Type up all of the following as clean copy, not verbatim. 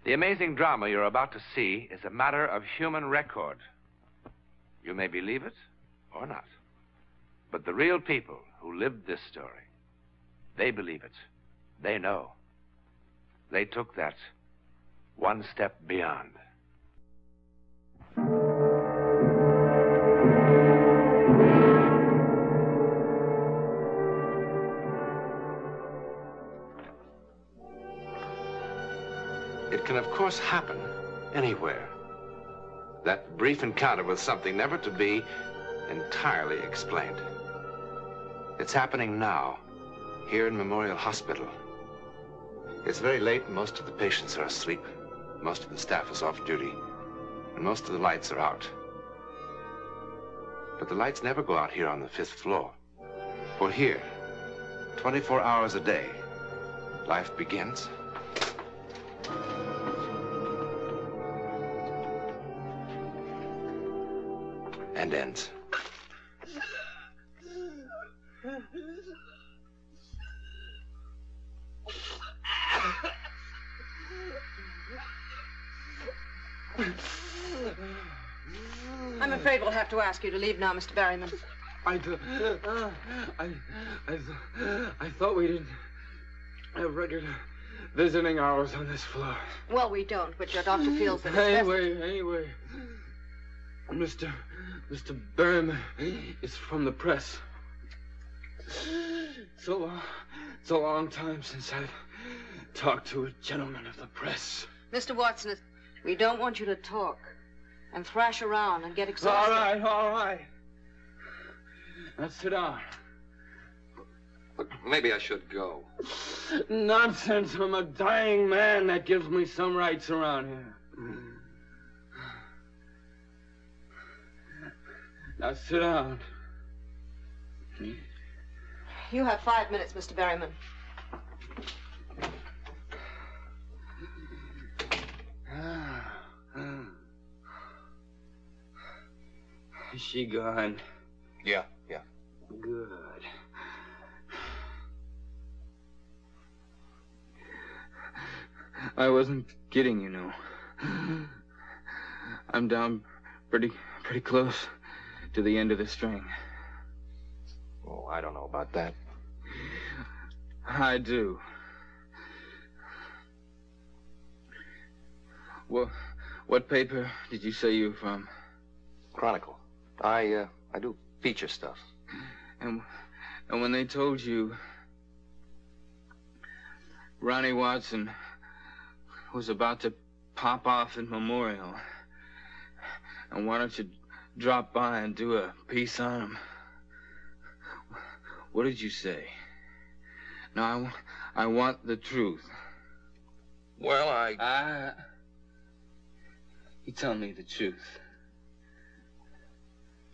The amazing drama you're about to see is a matter of human record. You may believe it or not. But the real people who lived this story, they believe it. They know. They took that one step beyond. It can, of course, happen anywhere. That brief encounter with something never to be entirely explained. It's happening now, here in Memorial Hospital. It's very late and most of the patients are asleep. Most of the staff is off duty, and most of the lights are out. But the lights never go out here on the 5th floor. For here, 24 hours a day, life begins and ends. I'm afraid we'll have to ask you to leave now, Mr. Berryman. I thought we didn't have regular visiting hours on this floor. Well, we don't, but your doctor feels that it's Anyway, Mr. Berryman is from the press. It's a long time since I've talked to a gentleman of the press. Mr. Watson, we don't want you to talk and thrash around and get exhausted. All right. Now sit down. Look, maybe I should go. Nonsense. I'm a dying man. That gives me some rights around here. Now sit down. You have 5 minutes, Mr. Berryman. Is she gone? Yeah. Good. I wasn't kidding, you know. I'm down pretty close to the end of the string. Oh, I don't know about that. I do. Well, what paper did you say you were from? Chronicle. I do feature stuff. And when they told you Ronnie Watson was about to pop off in Memorial, and why don't you drop by and do a piece on him? What did you say? No, I want the truth. Well, You tell me the truth.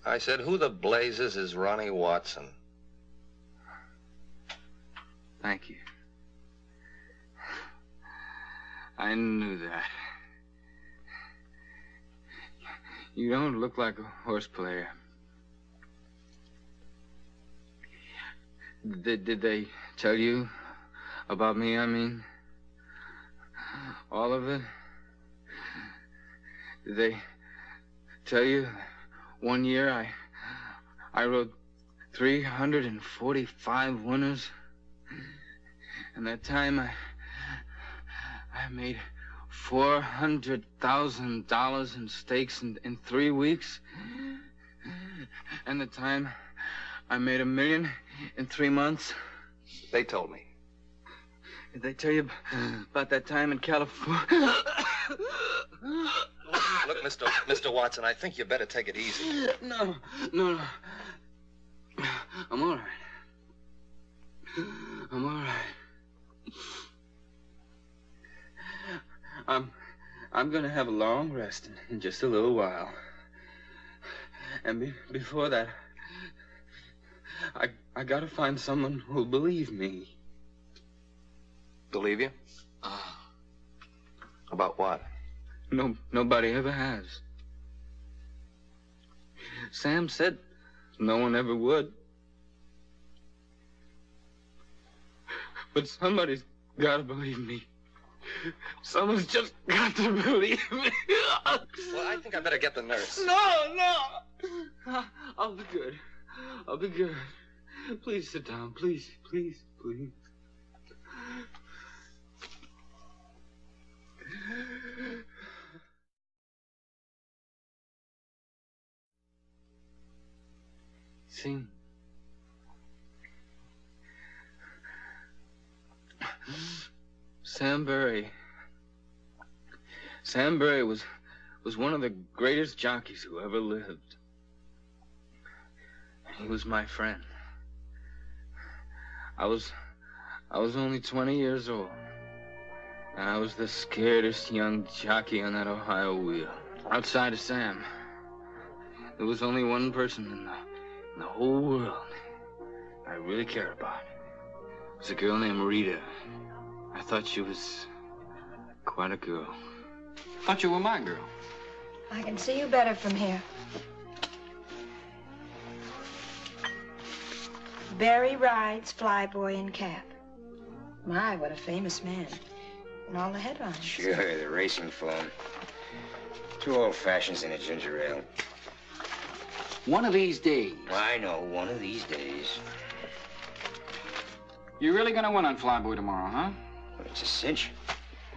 I said, who the blazes is Ronnie Watson? Thank you. I knew that. You don't look like a horse player. Did they tell you about me, I mean? All of it? Did they tell you one year I rode 345 winners? And that time I made $400,000 in stakes in 3 weeks? And the time I made $1 million in 3 months? They told me. Did they tell you about that time in California? Look, Mr. Watson, I think you better take it easy. No. I'm all right. I'm gonna have a long rest in just a little while. And before that, I gotta find someone who'll believe me. Believe you? About what? Nobody ever has. Sam said no one ever would. But somebody's gotta believe me. Someone's just got to believe me. Well, I think I better get the nurse. No. I'll be good. I'll be good. Please sit down. Please, please, please. See? Sam Barry was one of the greatest jockeys who ever lived. He was my friend. I was only 20 years old, and I was the scaredest young jockey on that Ohio wheel. Outside of Sam, there was only one person in the whole world I really cared about. It was a girl named Rita. I thought she was quite a girl. Thought you were my girl. I can see you better from here. Barry rides flyboy in cap. My, what a famous man. And all the headlines. Sure, the racing phone. 2 old fashions and a ginger ale. One of these days. I know, one of these days. You're really gonna win on Flyboy tomorrow, huh? Well, it's a cinch.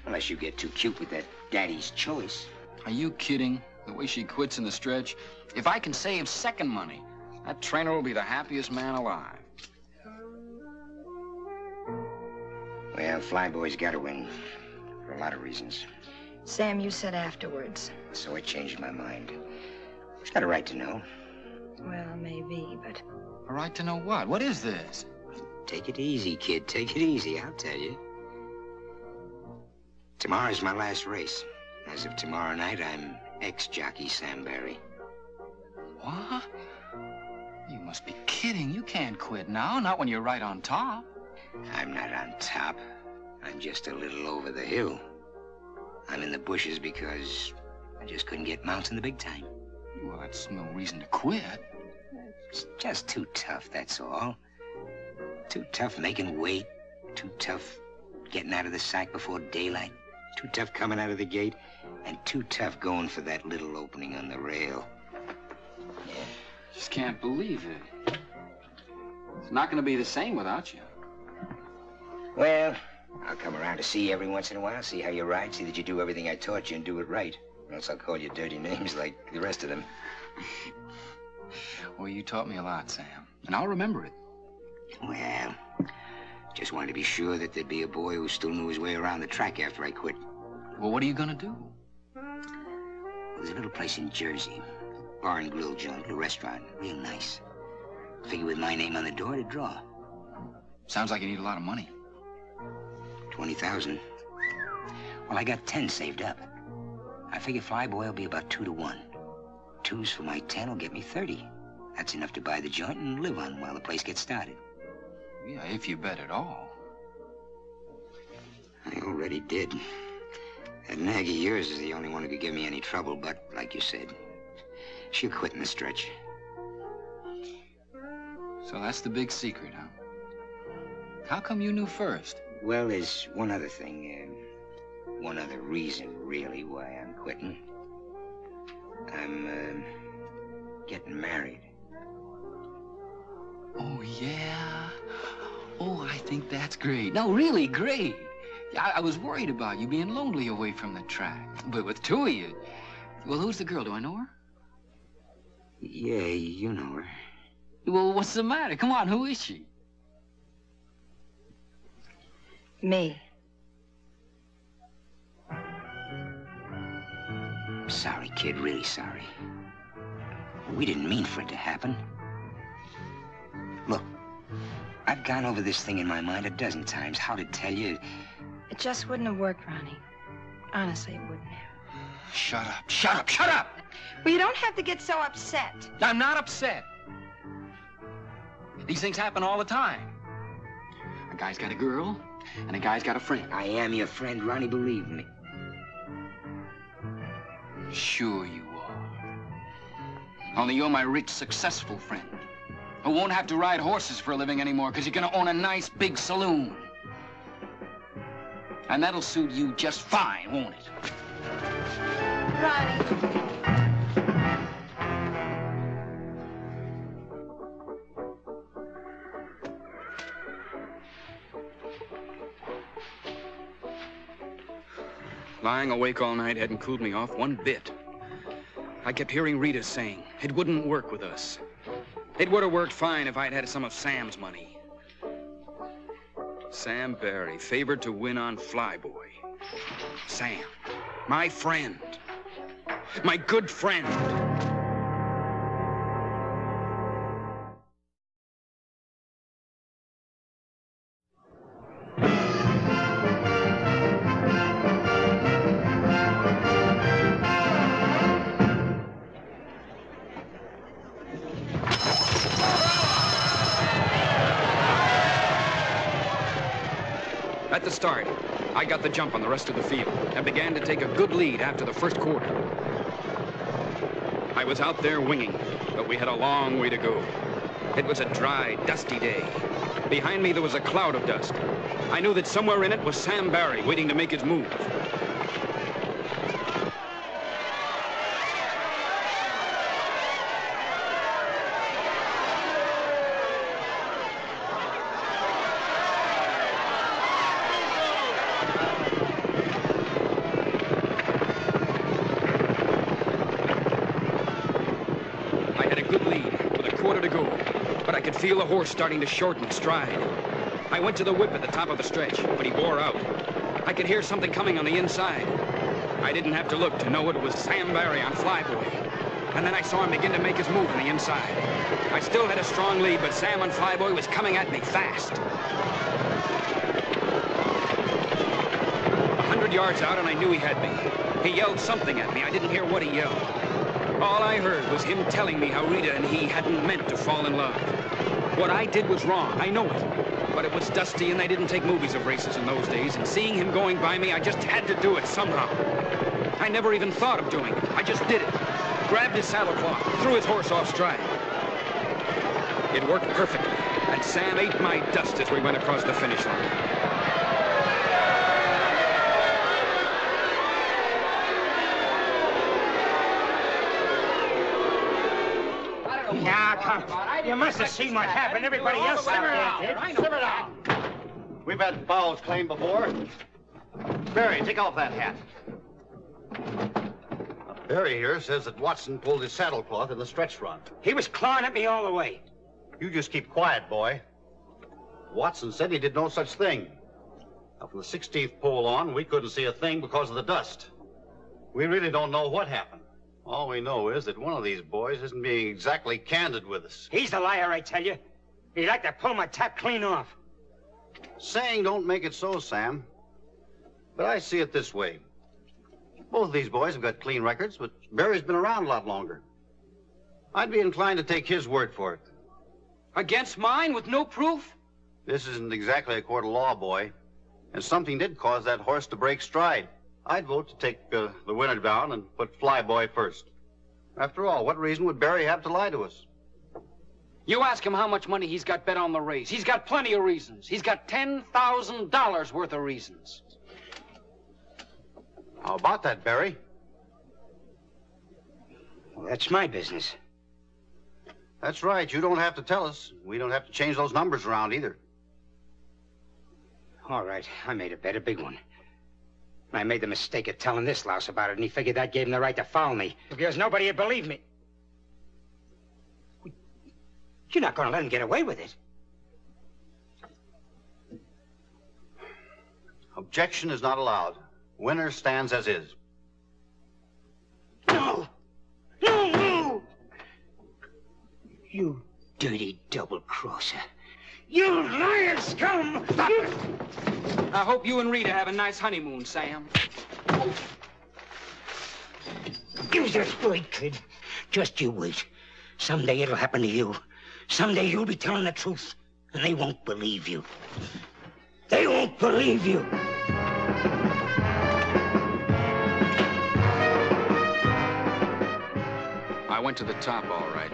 Unless you get too cute with that daddy's choice. Are you kidding? The way she quits in the stretch. If I can save second money, that trainer will be the happiest man alive. Well, Flyboy's got to win. For a lot of reasons. Sam, you said afterwards. So I changed my mind. She's got a right to know. Well, maybe, but... A right to know what? What is this? Take it easy, kid. Take it easy, I'll tell you. Tomorrow's my last race. As of tomorrow night, I'm ex-jockey Sam Barry. What? You must be kidding. You can't quit now, not when you're right on top. I'm not on top. I'm just a little over the hill. I'm in the bushes because I just couldn't get mounts in the big time. Well, that's no reason to quit. It's just too tough, that's all. Too tough making weight. Too tough getting out of the sack before daylight. Too tough coming out of the gate. And too tough going for that little opening on the rail. Yeah. Just can't believe it. It's not going to be the same without you. Well, I'll come around to see you every once in a while, see how you ride, see that you do everything I taught you and do it right. Or else I'll call you dirty names like the rest of them. Well, you taught me a lot, Sam, and I'll remember it. Well, just wanted to be sure that there'd be a boy who still knew his way around the track after I quit. Well, what are you gonna do? There's a little place in Jersey. Bar and grill joint, a restaurant, real nice. Figure with my name on the door to draw. Sounds like you need a lot of money. 20,000. Well, I got 10 saved up. I figure Flyboy will be about 2 to 1. 2s for my 10 will get me 30. That's enough to buy the joint and live on while the place gets started. Yeah, if you bet at all. I already did. That nag of yours is the only one who could give me any trouble, but, like you said, she'll quit in the stretch. So that's the big secret, huh? How come you knew first? Well, there's one other thing, one other reason, really, why I'm quitting. I'm, getting married. Oh, yeah? Oh, I think that's great. No, really great. I was worried about you being lonely away from the track. But with 2 of you... Well, who's the girl? Do I know her? Yeah, you know her. Well, what's the matter? Come on, who is she? Me. Sorry, kid, really sorry. We didn't mean for it to happen. Look, I've gone over this thing in my mind a dozen times, how to tell you. It just wouldn't have worked, Ronnie. Honestly, it wouldn't have. Shut up, shut up, shut up! Well, you don't have to get so upset. I'm not upset. These things happen all the time. A guy's got a girl, and a guy's got a friend. I am your friend, Ronnie, believe me. Sure you are. Only you're my rich, successful friend who won't have to ride horses for a living anymore because you're going to own a nice, big saloon. And that'll suit you just fine, won't it? Ronnie. Lying awake all night hadn't cooled me off one bit. I kept hearing Rita saying it wouldn't work with us. It would have worked fine if I'd had some of Sam's money. Sam Barry, favored to win on Flyboy. Sam, my friend. My good friend. At the start, I got the jump on the rest of the field and began to take a good lead after the first quarter. I was out there winging, but we had a long way to go. It was a dry, dusty day. Behind me, there was a cloud of dust. I knew that somewhere in it was Sam Barry waiting to make his move. Feel the horse starting to shorten stride. I went to the whip at the top of the stretch, but he bore out. I could hear something coming on the inside. I didn't have to look to know it was Sam Barry on Flyboy. And then I saw him begin to make his move on the inside. I still had a strong lead, but Sam on Flyboy was coming at me fast. 100 yards out, and I knew he had me. He yelled something at me. I didn't hear what he yelled. All I heard was him telling me how Rita and he hadn't meant to fall in love. What I did was wrong, I know it. But it was dusty and they didn't take movies of races in those days, and seeing him going by me, I just had to do it somehow. I never even thought of doing it. I just did it. Grabbed his saddlecloth, threw his horse off stride. It worked perfectly, and Sam ate my dust as we went across the finish line. Now, come. You must have seen what happened. Everybody else out there did. Simmer down. We've had fouls claimed before. Barry, take off that hat. Barry here says that Watson pulled his saddlecloth in the stretch run. He was clawing at me all the way. You just keep quiet, boy. Watson said he did no such thing. Now, from the 16th pole on, we couldn't see a thing because of the dust. We really don't know what happened. All we know is that one of these boys isn't being exactly candid with us. He's the liar, I tell you. He'd like to pull my tap clean off. Saying don't make it so, Sam. But I see it this way. Both of these boys have got clean records, but Barry's been around a lot longer. I'd be inclined to take his word for it. Against mine with no proof? This isn't exactly a court of law, boy. And something did cause that horse to break stride. I'd vote to take the winner down and put Flyboy first. After all, what reason would Barry have to lie to us? You ask him how much money he's got bet on the race. He's got plenty of reasons. He's got $10,000 worth of reasons. How about that, Barry? Well, that's my business. That's right. You don't have to tell us. We don't have to change those numbers around either. All right. I made a bet, a big one. I made the mistake of telling this louse about it, and he figured that gave him the right to foul me, because nobody would believe me. You're not going to let him get away with it. Objection is not allowed. Winner stands as is. No! No, no! You dirty double-crosser. You liar scum! Stop it! I hope you and Rita have a nice honeymoon, Sam. You're just right, kid. Just you wait. Someday it'll happen to you. Someday you'll be telling the truth, and they won't believe you. They won't believe you. I went to the top, all right.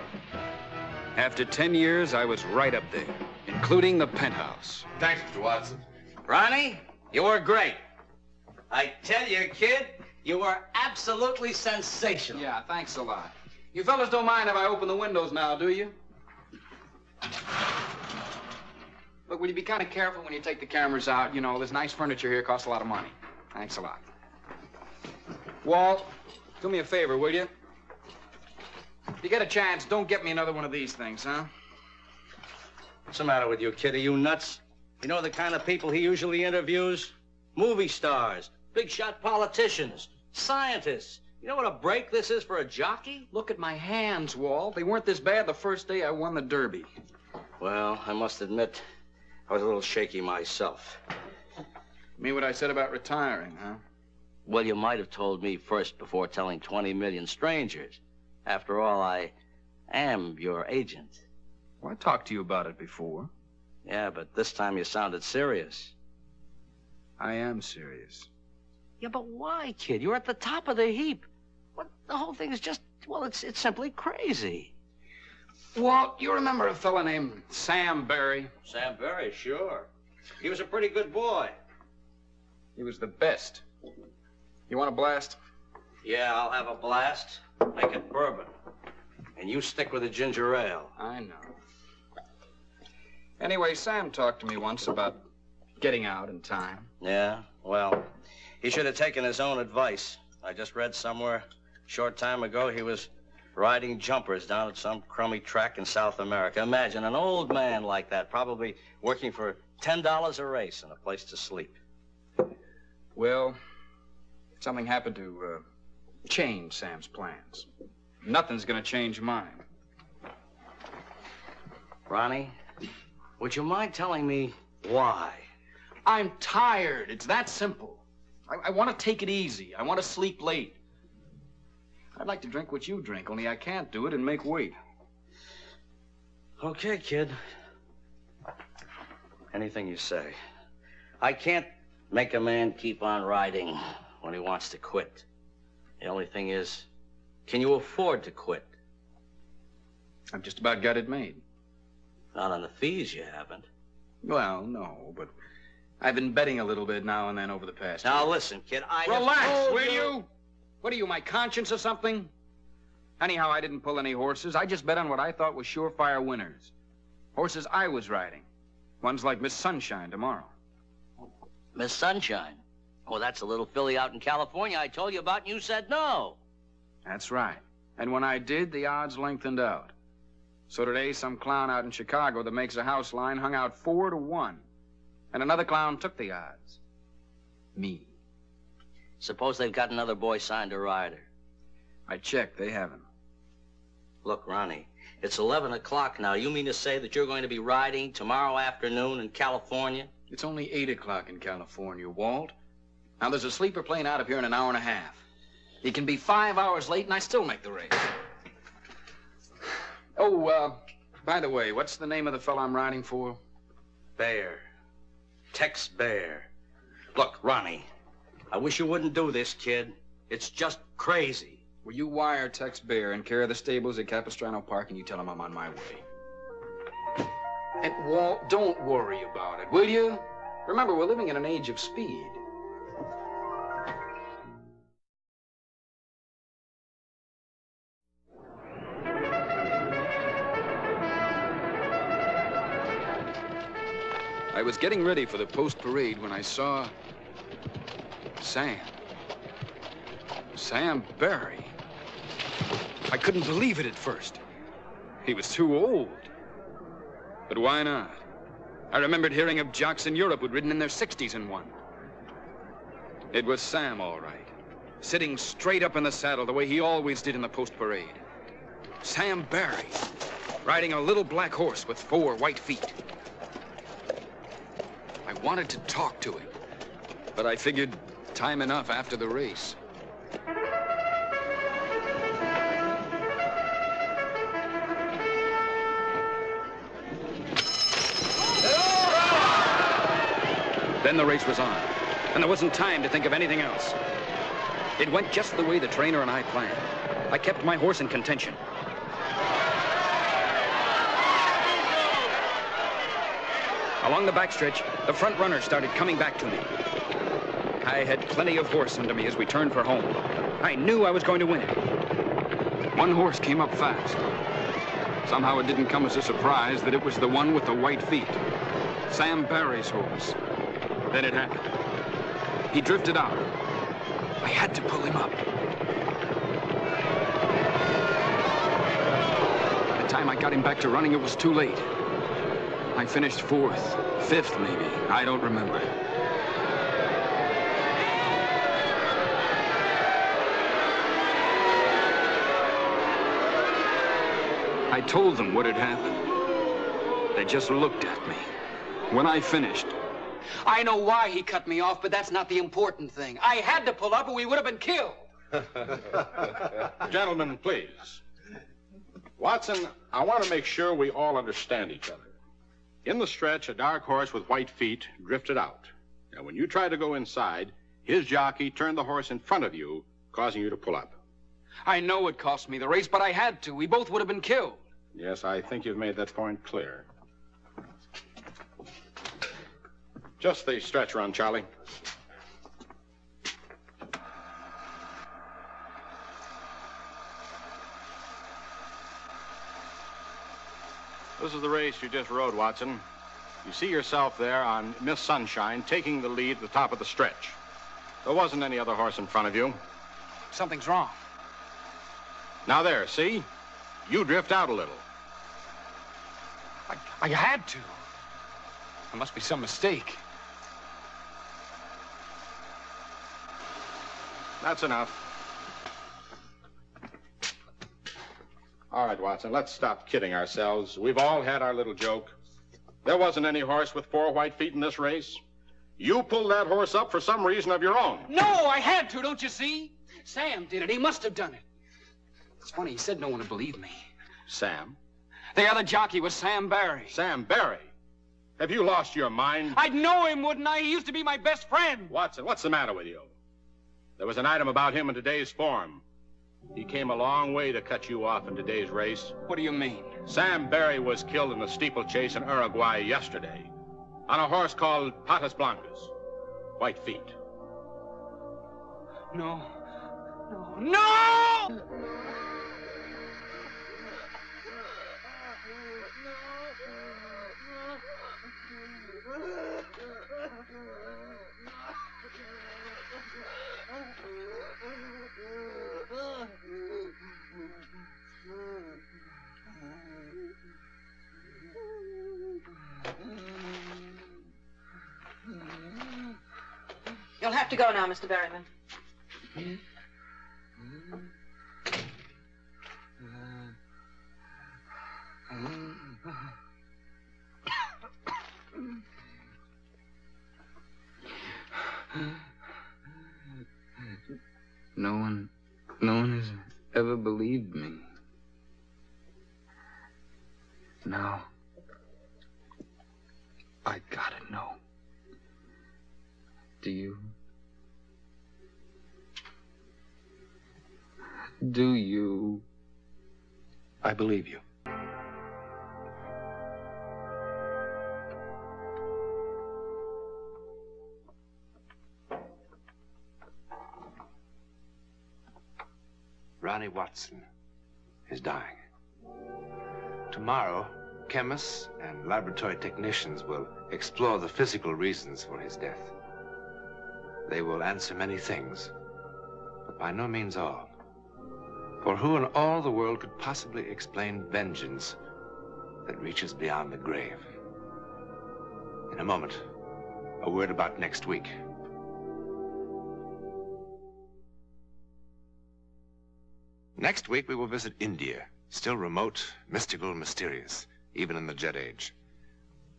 After 10 years, I was right up there, including the penthouse. Thanks, Mr. Watson. Ronnie, you were great. I tell you, kid, you are absolutely sensational. Yeah, thanks a lot. You fellas don't mind if I open the windows now, do you? Look, will you be kind of careful when you take the cameras out? You know, this nice furniture here costs a lot of money. Thanks a lot. Walt, do me a favor, will you? If you get a chance, don't get me another one of these things, huh? What's the matter with you, kid? Are you nuts? You know the kind of people he usually interviews? Movie stars, big shot politicians, scientists. You know what a break this is for a jockey? Look at my hands, Walt. They weren't this bad the first day I won the Derby. Well, I must admit, I was a little shaky myself. Mean what I said about retiring, huh? Well, you might have told me first before telling 20 million strangers. After all, I am your agent. Well, I talked to you about it before. Yeah, but this time you sounded serious. I am serious. Yeah, but why, kid? You're at the top of the heap. What? The whole thing is just, well, it's simply crazy. Walt, you remember a fella named Sam Barry? Sam Barry, sure. He was a pretty good boy. He was the best. You want a blast? Yeah, I'll have a blast. Make it bourbon. And you stick with the ginger ale. I know. Anyway, Sam talked to me once about getting out in time. Yeah? Well, he should have taken his own advice. I just read somewhere a short time ago he was riding jumpers down at some crummy track in South America. Imagine an old man like that, probably working for $10 a race and a place to sleep. Well, something happened to change Sam's plans. Nothing's gonna change mine. Ronnie, would you mind telling me why? I'm tired. It's that simple. I want to take it easy. I want to sleep late. I'd like to drink what you drink, only I can't do it and make weight. Okay, kid. Anything you say. I can't make a man keep on riding when he wants to quit. The only thing is, can you afford to quit? I've just about got it made. Not on the fees, you haven't. Well, no, but I've been betting a little bit now and then over the past Now, year. listen, kid, Relax, will you? What are you, my conscience or something? Anyhow, I didn't pull any horses. I just bet on what I thought was surefire winners. Horses I was riding. Ones like Miss Sunshine tomorrow. Miss Sunshine? Oh, that's a little filly out in California I told you about and you said no. That's right. And when I did, the odds lengthened out. So today, some clown out in Chicago that makes a house line hung out 4 to 1. And another clown took the odds. Me. Suppose they've got another boy signed to ride her. I checked. They haven't. Look, Ronnie, it's 11 o'clock now. You mean to say that you're going to be riding tomorrow afternoon in California? It's only 8 o'clock in California, Walt. Now, there's a sleeper plane out of here in an hour and a half. He can be 5 hours late, and I still make the race. Oh, by the way, what's the name of the fellow I'm riding for? Bear. Tex Bear. Look, Ronnie, I wish you wouldn't do this, kid. It's just crazy. Will you wire Tex Bear in care of the stables at Capistrano Park, and you tell him I'm on my way? And, Walt, don't worry about it, will you? Remember, we're living in an age of speed. I was getting ready for the post-parade when I saw Sam. Sam Barry. I couldn't believe it at first. He was too old. But why not? I remembered hearing of jocks in Europe who'd ridden in their 60s and won. It was Sam, all right. Sitting straight up in the saddle the way he always did in the post-parade. Sam Barry, riding a little black horse with 4 white feet. I wanted to talk to him, but I figured time enough after the race. Then the race was on, and there wasn't time to think of anything else. It went just the way the trainer and I planned. I kept my horse in contention. Along the backstretch, the front runner started coming back to me. I had plenty of horse under me as we turned for home. I knew I was going to win it. One horse came up fast. Somehow it didn't come as a surprise that it was the one with the white feet. Sam Barry's horse. Then it happened. He drifted out. I had to pull him up. By the time I got him back to running, it was too late. I finished 4th, 5th maybe. I don't remember. I told them what had happened. They just looked at me. When I finished... I know why he cut me off, but that's not the important thing. I had to pull up or we would have been killed. Gentlemen, please. Watson, I want to make sure we all understand each other. In the stretch, a dark horse with white feet drifted out. Now, when you tried to go inside, his jockey turned the horse in front of you, causing you to pull up. I know it cost me the race, but I had to. We both would have been killed. Yes, I think you've made that point clear. Just the stretch run, Charlie. This is the race you just rode, Watson. You see yourself there on Miss Sunshine taking the lead at the top of the stretch. There wasn't any other horse in front of you. Something's wrong. Now there, see? You drift out a little. I had to. There must be some mistake. That's enough. All right, Watson, let's stop kidding ourselves. We've all had our little joke. There wasn't any horse with 4 white feet in this race. You pulled that horse up for some reason of your own. No, I had to, don't you see? Sam did it. He must have done it. It's funny, he said no one would believe me. Sam? The other jockey was Sam Barry. Sam Barry? Have you lost your mind? I'd know him, wouldn't I? He used to be my best friend. Watson, what's the matter with you? There was an item about him in today's form. He came a long way to cut you off in today's race. What do you mean? Sam Barry was killed in a steeplechase in Uruguay yesterday on a horse called Patas Blancas. White feet. No. No! You'll have to go now, Mr. Berryman. No one has ever believed me. Now, I gotta know. Do you? Do you? I believe you. Ronnie Watson is dying. Tomorrow, chemists and laboratory technicians will explore the physical reasons for his death. They will answer many things, but by no means all. For who in all the world could possibly explain vengeance that reaches beyond the grave? In a moment, a word about next week. Next week, we will visit India, still remote, mystical, mysterious, even in the Jet Age.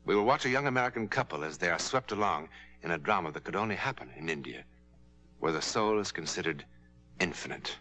We will watch a young American couple as they are swept along in a drama that could only happen in India, where the soul is considered infinite.